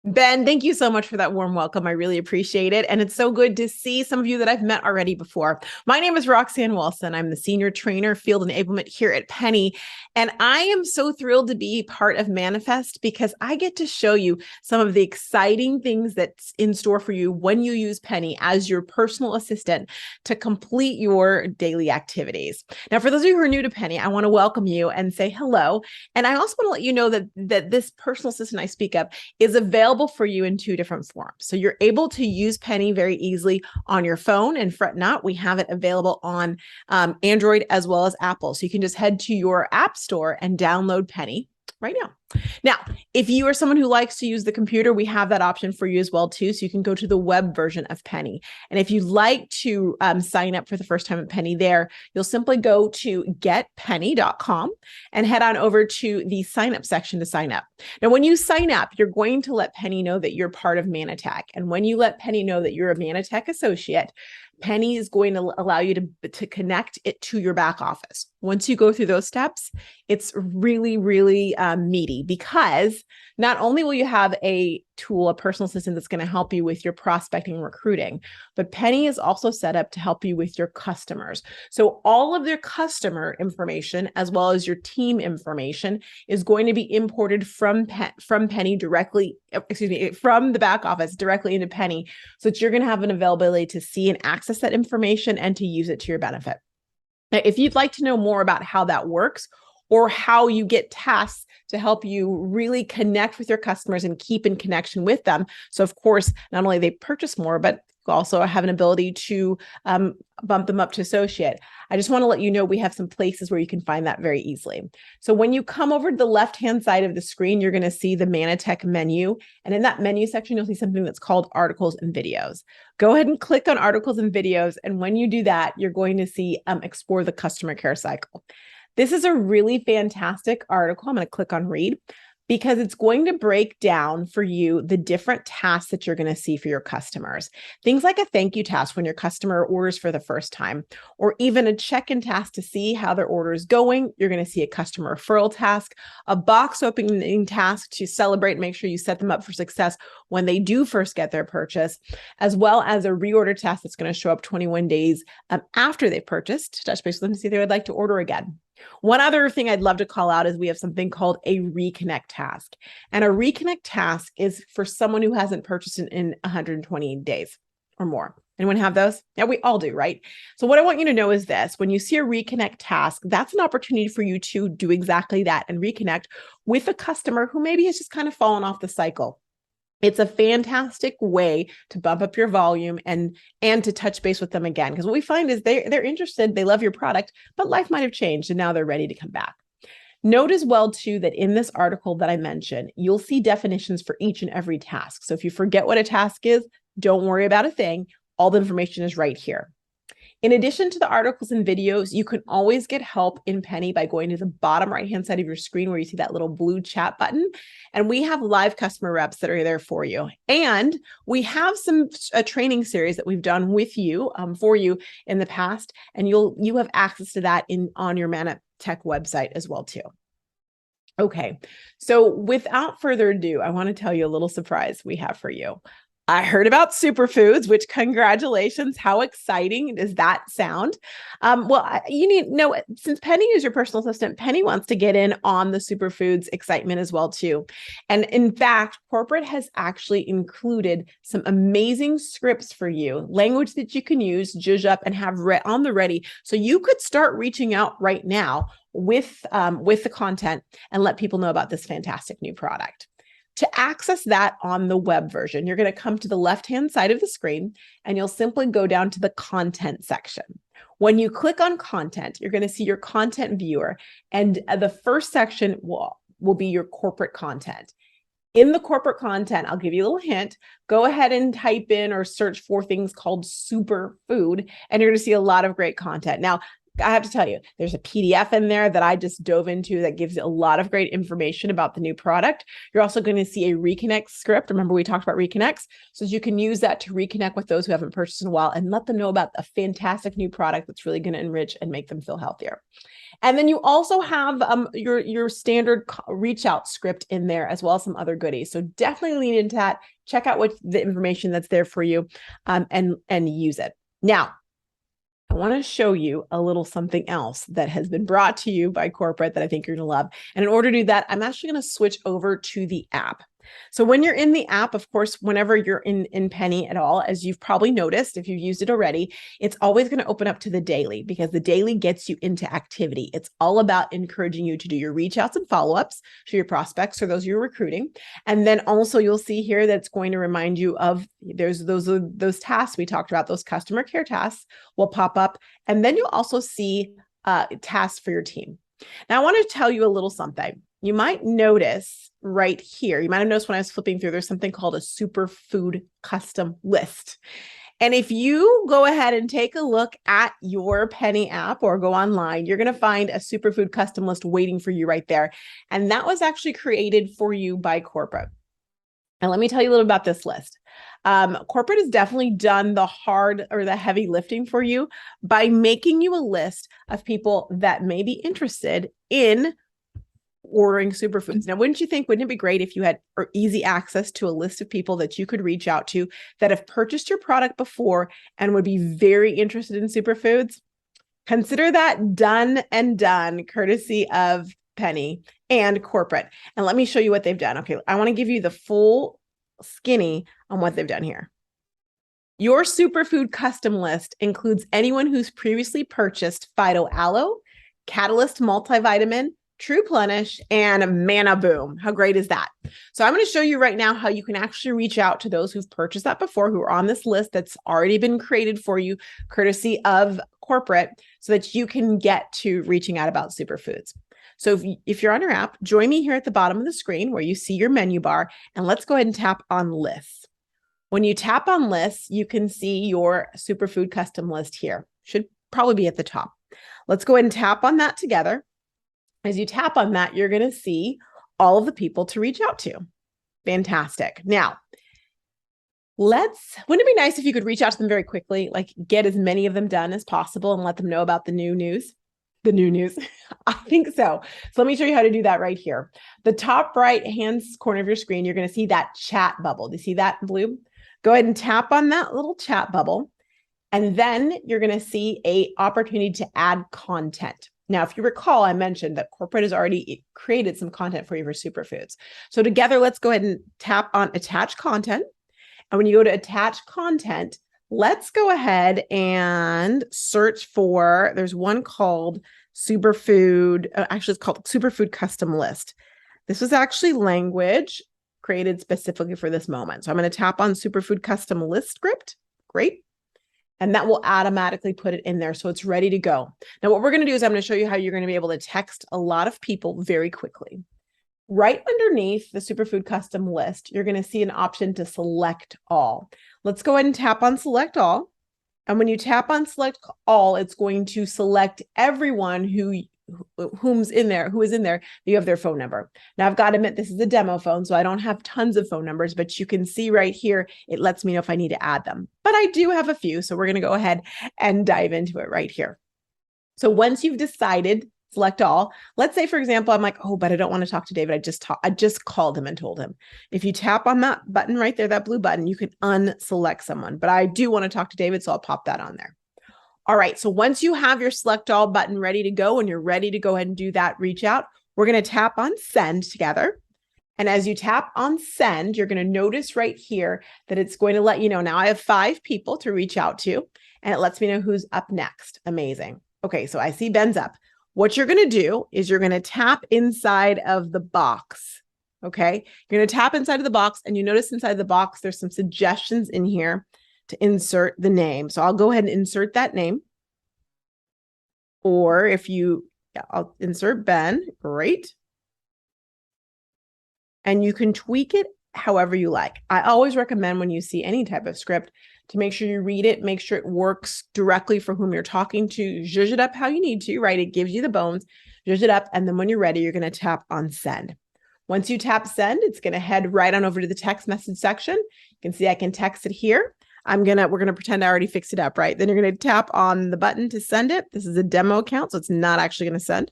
Ben, thank you so much for that warm welcome. I really appreciate it. And it's so good to see some of you that I've met already before. My name is Roxanne Wilson. I'm the senior trainer, field enablement here at Penny. And I am so thrilled to be part of Mannafest because I get to show you some of the exciting things that's in store for you when you use Penny as your personal assistant to complete your daily activities. Now, for those of you who are new to Penny, I want to welcome you and say hello. And I also want to let you know that this personal assistant I speak of is available for you in two different forms. So you're able to use Penny very easily on your phone, and fret not, we have it available on Android as well as Apple. So you can just head to your app store and download Penny right now. Now, if you are someone who likes to use the computer, we have that option for you as well too. So you can go to the web version of Penny. And if you'd like to sign up for the first time at Penny there, you'll simply go to getpenny.com and head on over to the sign up section to sign up. Now, when you sign up, you're going to let Penny know that you're part of Mannatech. And when you let Penny know that you're a Mannatech associate, Penny is going to allow you to connect it to your back office. Once you go through those steps, it's really, really meaty, because not only will you have a tool, a personal assistant that's going to help you with your prospecting and recruiting, but Penny is also set up to help you with your customers. So all of their customer information, as well as your team information, is going to be imported from Penny directly, from the back office directly into Penny, so that you're going to have an availability to see and access that information and to use it to your benefit. Now, if you'd like to know more about how that works, or how you get tasks to help you really connect with your customers and keep in connection with them, so of course, not only they purchase more, but also have an ability to bump them up to associate, I just want to let you know we have some places where you can find that very easily. So when you come over to the left-hand side of the screen, you're going to see the Mannatech menu. And in that menu section, you'll see something that's called Articles and Videos. Go ahead and click on Articles and Videos. And when you do that, you're going to see Explore the Customer Care Cycle. This is a really fantastic article. I'm going to click on Read, because it's going to break down for you the different tasks that you're going to see for your customers. Things like a thank you task when your customer orders for the first time, or even a check-in task to see how their order is going. You're going to see a customer referral task, a box opening task to celebrate and make sure you set them up for success when they do first get their purchase, as well as a reorder task that's going to show up 21 days after they purchased, to touch base with them to see if they would like to order again. One other thing I'd love to call out is we have something called a reconnect task. And a reconnect task is for someone who hasn't purchased in 120 days or more. Anyone have those? Yeah, we all do, right? So what I want you to know is this: when you see a reconnect task, that's an opportunity for you to do exactly that and reconnect with a customer who maybe has just kind of fallen off the cycle. It's a fantastic way to bump up your volume and to touch base with them again. Because what we find is they're interested, they love your product, but life might have changed and now they're ready to come back. Note as well, too, that in this article that I mentioned, you'll see definitions for each and every task. So if you forget what a task is, don't worry about a thing. All the information is right here. In addition to the articles and videos, you can always get help in Penny by going to the bottom right-hand side of your screen where you see that little blue chat button. And we have live customer reps that are there for you. And we have a training series that we've done with you, for you in the past. And you have access to that on your Mannatech website as well, too. Okay, so without further ado, I want to tell you a little surprise we have for you. I heard about superfoods, which congratulations. How exciting does that sound? You need to know, since Penny is your personal assistant, Penny wants to get in on the superfoods excitement as well, too. And in fact, corporate has actually included some amazing scripts for you, language that you can use, zhuzh up, and have on the ready. So you could start reaching out right now with the content and let people know about this fantastic new product. To access that on the web version, you're going to come to the left-hand side of the screen and you'll simply go down to the content section. When you click on content, you're going to see your content viewer, and the first section will be your corporate content. In the corporate content, I'll give you a little hint. Go ahead and type in or search for things called superfood, and you're going to see a lot of great content. Now, I have to tell you, there's a PDF in there that I just dove into that gives a lot of great information about the new product. You're also going to see a reconnect script. Remember, we talked about reconnects. So you can use that to reconnect with those who haven't purchased in a while and let them know about a fantastic new product that's really going to enrich and make them feel healthier. And then you also have your standard reach out script in there, as well as some other goodies. So definitely lean into that. Check out what the information that's there for you, and use it. Now, I want to show you a little something else that has been brought to you by corporate that I think you're going to love. And in order to do that, I'm actually going to switch over to the app. So when you're in the app, of course, whenever you're in Penny at all, as you've probably noticed, if you've used it already, it's always going to open up to the daily, because the daily gets you into activity. It's all about encouraging you to do your reach outs and follow-ups to your prospects or those you're recruiting. And then also you'll see here that it's going to remind you of those tasks we talked about. Those customer care tasks will pop up. And then you'll also see tasks for your team. Now, I want to tell you a little something. You might notice right here, you might have noticed when I was flipping through, there's something called a superfood custom list. And if you go ahead and take a look at your Penny app or go online, you're going to find a superfood custom list waiting for you right there. And that was actually created for you by corporate. And let me tell you a little about this list. Corporate has definitely done the hard or the heavy lifting for you by making you a list of people that may be interested in ordering superfoods. Now, wouldn't it be great if you had easy access to a list of people that you could reach out to that have purchased your product before and would be very interested in superfoods? Consider that done and done, courtesy of Penny and corporate. And let me show you what they've done. Okay, I want to give you the full skinny on what they've done here. Your superfood custom list includes anyone who's previously purchased Phyto Aloe, Catalyst Multivitamin, True Plenish, and Manna Boom. How great is that? So I'm going to show you right now how you can actually reach out to those who've purchased that before, who are on this list that's already been created for you, courtesy of corporate, so that you can get to reaching out about superfoods. So if you're on your app, join me here at the bottom of the screen where you see your menu bar, and let's go ahead and tap on lists. When you tap on lists, you can see your superfood custom list here. Should probably be at the top. Let's go ahead and tap on that together. As you tap on that, you're going to see all of the people to reach out to. Fantastic. Now, wouldn't it be nice if you could reach out to them very quickly, like get as many of them done as possible and let them know about the new news? The new news. I think so. So let me show you how to do that right here. The top right hand corner of your screen, you're going to see that chat bubble. Do you see that in blue? Go ahead and tap on that little chat bubble. And then you're going to see an opportunity to add content. Now, if you recall, I mentioned that corporate has already created some content for you for superfoods. So together, let's go ahead and tap on attach content. And when you go to attach content, let's go ahead and search for, there's one called superfood. Actually, it's called superfood custom list. This was actually language created specifically for this moment. So I'm going to tap on superfood custom list script. Great. And that will automatically put it in there. So it's ready to go. Now, what we're going to do is I'm going to show you how you're going to be able to text a lot of people very quickly. Right underneath the superfood custom list, you're going to see an option to select all. Let's go ahead and tap on select all. And when you tap on select all, it's going to select everyone who is in there, you have their phone number. Now, I've got to admit, this is a demo phone, so I don't have tons of phone numbers, but you can see right here, it lets me know if I need to add them. But I do have a few, so we're going to go ahead and dive into it right here. So once you've decided, select all. Let's say, for example, I'm like, oh, but I don't want to talk to David. I just called him and told him. If you tap on that button right there, that blue button, you can unselect someone. But I do want to talk to David, so I'll pop that on there. All right, so once you have your select all button ready to go and you're ready to go ahead and do that reach out, we're going to tap on send together. And as you tap on send, you're going to notice right here that it's going to let you know, now I have 5 people to reach out to, and it lets me know who's up next. Amazing. Okay, so I see Ben's up. What you're going to do is you're going to tap inside of the box. Okay, you're going to tap inside of the box, and you notice inside the box, there's some suggestions in here to insert the name. So I'll go ahead and insert that name. Or I'll insert Ben. Great. And you can tweak it however you like. I always recommend when you see any type of script to make sure you read it, make sure it works directly for whom you're talking to, zhuzh it up how you need to, right? It gives you the bones, zhuzh it up. And then when you're ready, you're going to tap on send. Once you tap send, it's going to head right on over to the text message section. You can see I can text it here. We're going to pretend I already fixed it up, right? Then you're going to tap on the button to send it. This is a demo account, so it's not actually going to send,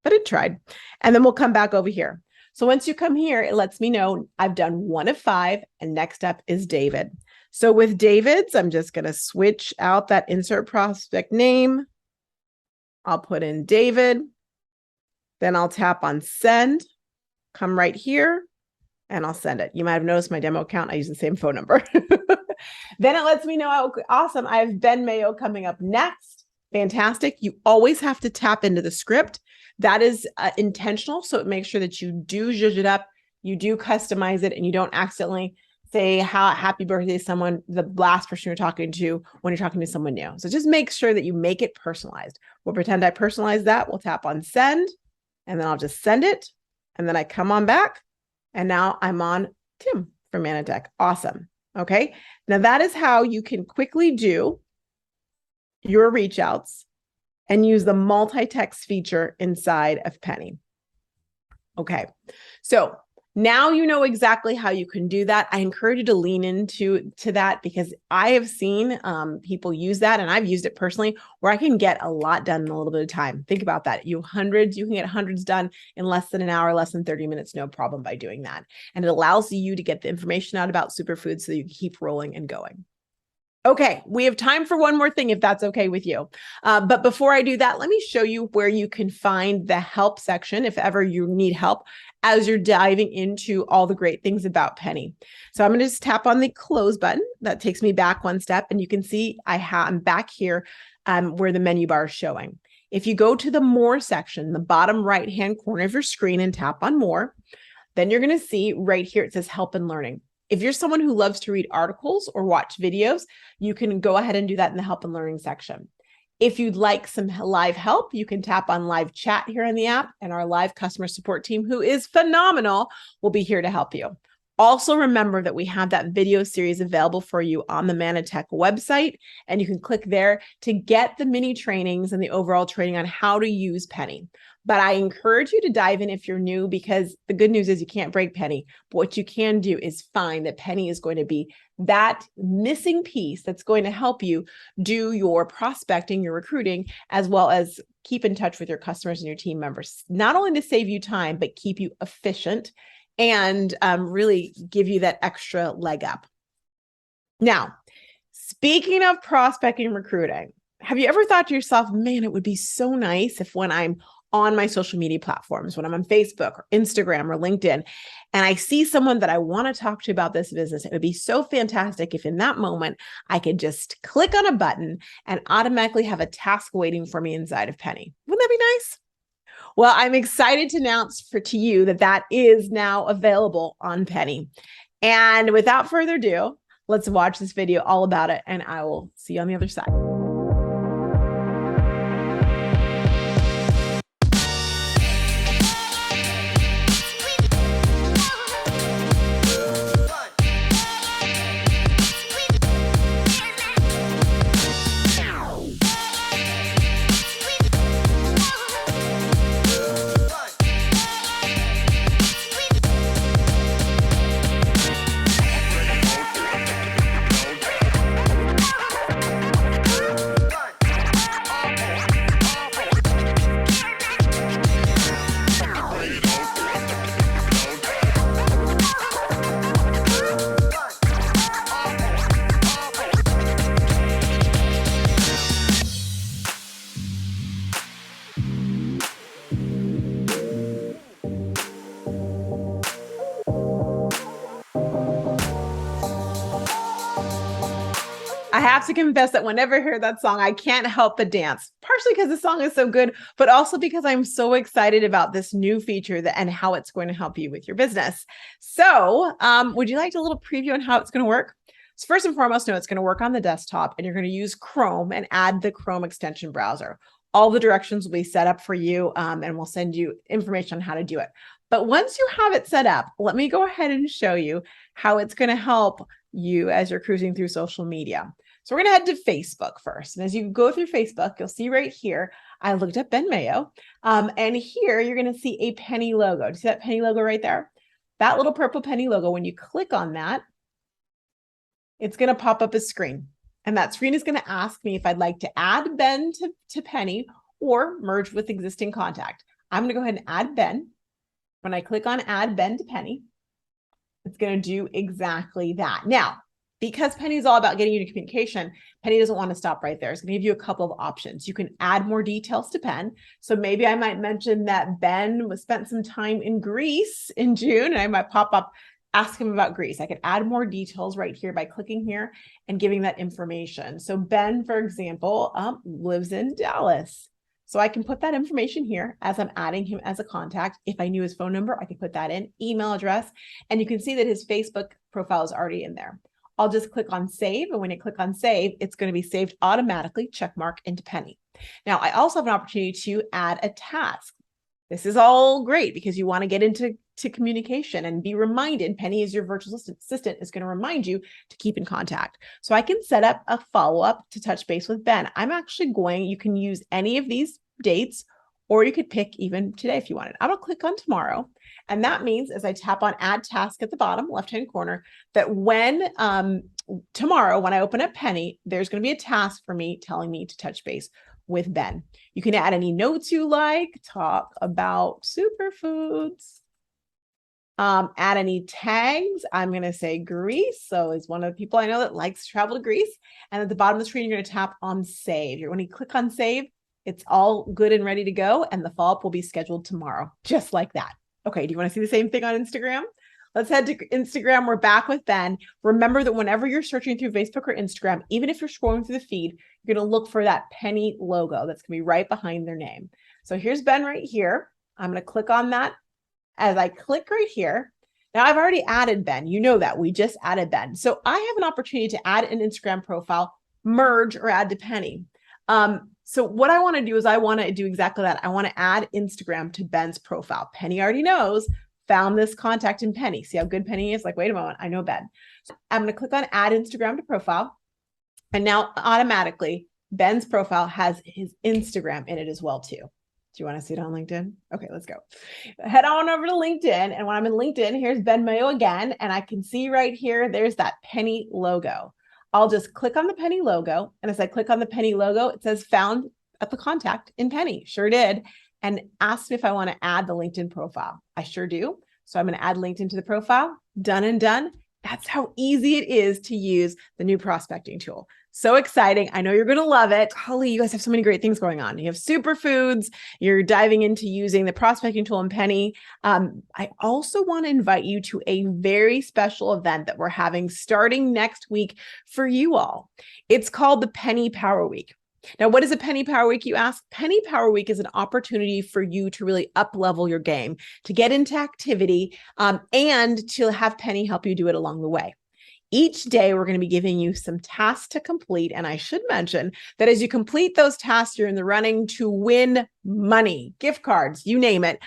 but it tried. And then we'll come back over here. So once you come here, it lets me know I've done 1 of 5, and next up is David. So with David's, I'm just going to switch out that insert prospect name. I'll put in David. Then I'll tap on send. Come right here and I'll send it. You might have noticed my demo account. I use the same phone number. Then it lets me know, oh, awesome. I have Ben Mayo coming up next. Fantastic. You always have to tap into the script. That is intentional. So it makes sure that you do zhuzh it up, you do customize it, and you don't accidentally say happy birthday to someone, the last person you're talking to when you're talking to someone new. So just make sure that you make it personalized. We'll pretend I personalized that. We'll tap on send, and then I'll just send it. And then I come on back, and now I'm on Tim from Mannatech. Awesome. Okay. Now that is how you can quickly do your reach outs and use the multi-text feature inside of Penny. Okay. So now you know exactly how you can do that. I encourage you to lean into that because I have seen people use that, and I've used it personally, where I can get a lot done in a little bit of time. Think about that. You can get hundreds done in less than an hour, less than 30 minutes, no problem by doing that. And it allows you to get the information out about superfoods so you can keep rolling and going. Okay, we have time for one more thing, if that's okay with you. But before I do that, let me show you where you can find the help section if ever you need help as you're diving into all the great things about Penny. So I'm going to just tap on the close button. That takes me back one step, and you can see I'm back here where the menu bar is showing. If you go to the More section, the bottom right-hand corner of your screen, and tap on More, then you're going to see right here it says Help and Learning. If you're someone who loves to read articles or watch videos, you can go ahead and do that in the Help and Learning section. If you'd like some live help, you can tap on live chat here in the app, and our live customer support team, who is phenomenal, will be here to help you. Also, remember that we have that video series available for you on the Mannatech website, and you can click there to get the mini trainings and the overall training on how to use Penny. But I encourage you to dive in if you're new, because the good news is you can't break Penny. But what you can do is find that Penny is going to be that missing piece that's going to help you do your prospecting, your recruiting, as well as keep in touch with your customers and your team members, not only to save you time, but keep you efficient and really give you that extra leg up. Now, speaking of prospecting and recruiting, have you ever thought to yourself, man, it would be so nice if when I'm on my social media platforms, when I'm on Facebook or Instagram or LinkedIn, and I see someone that I want to talk to about this business, it would be so fantastic if in that moment I could just click on a button and automatically have a task waiting for me inside of Penny. Wouldn't that be nice? Well, I'm excited to announce to you that is now available on Penny. And without further ado, let's watch this video all about it, and I will see you on the other side. I have to confess that whenever I hear that song, I can't help but dance, partially because the song is so good, but also because I'm so excited about this new feature and how it's going to help you with your business. So would you like a little preview on how it's going to work? So first and foremost, know it's going to work on the desktop, and you're going to use Chrome and add the Chrome extension browser. All the directions will be set up for you, and we'll send you information on how to do it. But once you have it set up, let me go ahead and show you how it's going to help you as you're cruising through social media. So we're going to head to Facebook first. And as you go through Facebook, you'll see right here, I looked up Ben Mayo. And here you're going to see a penny logo. Do you see that penny logo right there? That little purple penny logo, when you click on that, it's going to pop up a screen. And that screen is going to ask me if I'd like to add Ben to Penny or merge with existing contact. I'm going to go ahead and add Ben. When I click on add Ben to Penny, it's going to do exactly that. Now, because Penny is all about getting you to communication, Penny doesn't want to stop right there. It's going to give you a couple of options. You can add more details to Ben. So maybe I might mention that Ben spent some time in Greece in June, and I might pop up, ask him about Greece. I could add more details right here by clicking here and giving that information. So Ben, for example, lives in Dallas. So I can put that information here as I'm adding him as a contact. If I knew his phone number, I could put that in, email address, and you can see that his Facebook profile is already in there. I'll just click on save. And when you click on save, it's going to be saved automatically, check mark into Penny. Now, I also have an opportunity to add a task. This is all great because you want to get into communication and be reminded. Penny is your virtual assistant, is going to remind you to keep in contact. So I can set up a follow-up to touch base with Ben. I'm actually you can use any of these dates, or you could pick even today if you wanted. I'm going to click on tomorrow. And that means as I tap on add task at the bottom left-hand corner, that when tomorrow, when I open up Penny, there's going to be a task for me telling me to touch base with Ben. You can add any notes you like, talk about superfoods, add any tags. I'm going to say Greece. So is one of the people I know that likes to travel to Greece. And at the bottom of the screen, you're going to tap on save. When you click on save, it's all good and ready to go. And the follow-up will be scheduled tomorrow, just like that. Okay, do you want to see the same thing on Instagram? Let's head to Instagram. We're back with Ben. Remember that whenever you're searching through Facebook or Instagram, even if you're scrolling through the feed, you're going to look for that Penny logo that's going to be right behind their name. So here's Ben right here. I'm going to click on that. As I click right here, now I've already added Ben. You know that. We just added Ben. So I have an opportunity to add an Instagram profile, merge, or add to Penny. So what I want to do is I want to do exactly that. I want to add Instagram to Ben's profile. Penny already knows, found this contact in Penny. See how good Penny is? Like, wait a moment, I know Ben. So I'm going to click on add Instagram to profile. And now automatically Ben's profile has his Instagram in it as well too. Do you want to see it on LinkedIn? Okay, let's go. Head on over to LinkedIn. And when I'm in LinkedIn, here's Ben Mayo again. And I can see right here, there's that Penny logo. I'll just click on the Penny logo. And as I click on the Penny logo, it says found at the contact in Penny. Sure did. And asked me if I want to add the LinkedIn profile. I sure do. So I'm going to add LinkedIn to the profile. Done and done. That's how easy it is to use the new prospecting tool. So exciting. I know you're going to love it. Holly, you guys have so many great things going on. You have superfoods. You're diving into using the prospecting tool in Penny. I also want to invite you to a very special event that we're having starting next week for you all. It's called the Penny Power Week. Now, what is a Penny Power Week, you ask? Penny Power Week is an opportunity for you to really up-level your game, to get into activity, and to have Penny help you do it along the way. Each day, we're going to be giving you some tasks to complete. And I should mention that as you complete those tasks, you're in the running to win money, gift cards, you name it,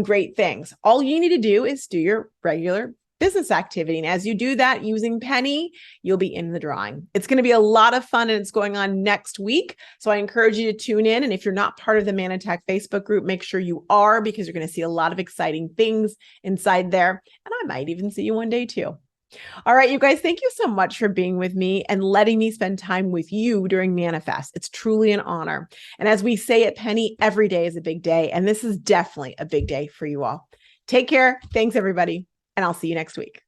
great things. All you need to do is do your regular business activity. And as you do that using Penny, you'll be in the drawing. It's going to be a lot of fun, and it's going on next week. So I encourage you to tune in. And if you're not part of the Mannatech Facebook group, make sure you are, because you're going to see a lot of exciting things inside there. And I might even see you one day too. All right, you guys, thank you so much for being with me and letting me spend time with you during Mannafest. It's truly an honor. And as we say at Penny, every day is a big day. And this is definitely a big day for you all. Take care. Thanks, everybody. And I'll see you next week.